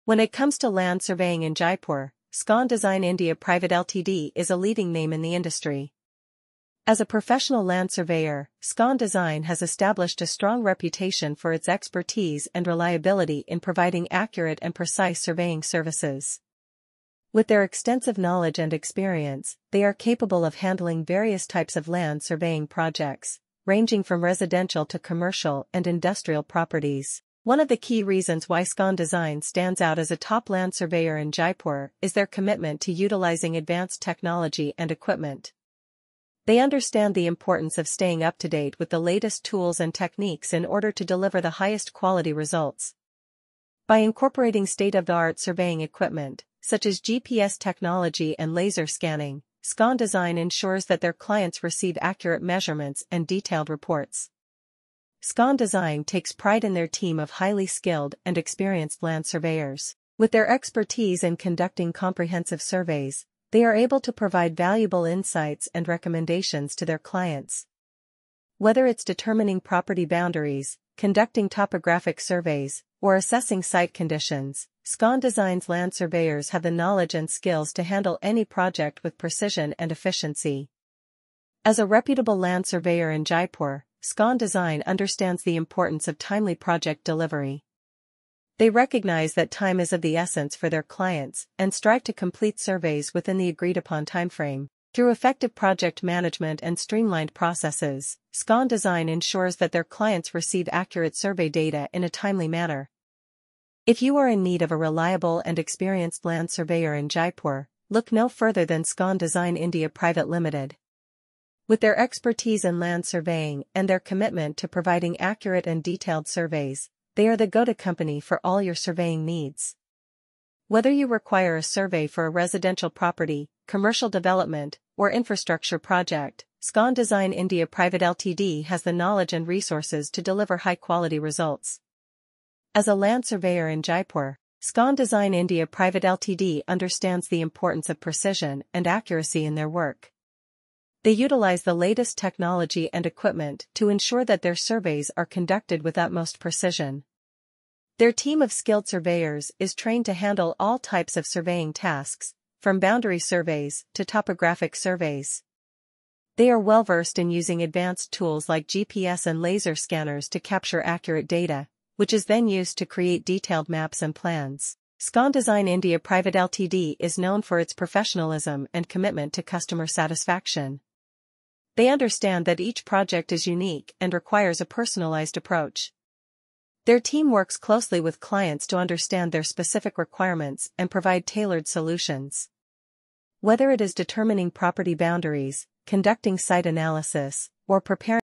When it comes to land surveying in Jaipur, Scon Design India Private Ltd is a leading name in the industry. As a professional land surveyor, Scon Design has established a strong reputation for its expertise and reliability in providing accurate and precise surveying services. With their extensive knowledge and experience, they are capable of handling various types of land surveying projects, ranging from residential to commercial and industrial properties. One of the key reasons why Scon Design stands out as a top land surveyor in Jaipur is their commitment to utilizing advanced technology and equipment. They understand the importance of staying up to date with the latest tools and techniques in order to deliver the highest quality results. By incorporating state-of-the-art surveying equipment, such as GPS technology and laser scanning, Scon Design ensures that their clients receive accurate measurements and detailed reports. Scon Design takes pride in their team of highly skilled and experienced land surveyors. With their expertise in conducting comprehensive surveys, they are able to provide valuable insights and recommendations to their clients. Whether it's determining property boundaries, conducting topographic surveys, or assessing site conditions, Scon Design's land surveyors have the knowledge and skills to handle any project with precision and efficiency. As a reputable land surveyor in Jaipur, Scon Design understands the importance of timely project delivery. They recognize that time is of the essence for their clients and strive to complete surveys within the agreed-upon timeframe. Through effective project management and streamlined processes, Scon Design ensures that their clients receive accurate survey data in a timely manner. If you are in need of a reliable and experienced land surveyor in Jaipur, look no further than Scon Design India Private Limited. With their expertise in land surveying and their commitment to providing accurate and detailed surveys, they are the go-to company for all your surveying needs. Whether you require a survey for a residential property, commercial development, or infrastructure project, Scon Design India Private Ltd has the knowledge and resources to deliver high-quality results. As a land surveyor in Jaipur, Scon Design India Private Ltd understands the importance of precision and accuracy in their work. They utilize the latest technology and equipment to ensure that their surveys are conducted with utmost precision. Their team of skilled surveyors is trained to handle all types of surveying tasks, from boundary surveys to topographic surveys. They are well versed in using advanced tools like GPS and laser scanners to capture accurate data, which is then used to create detailed maps and plans. Scon Design India Private Ltd is known for its professionalism and commitment to customer satisfaction. They understand that each project is unique and requires a personalized approach. Their team works closely with clients to understand their specific requirements and provide tailored solutions. Whether it is determining property boundaries, conducting site analysis, or preparing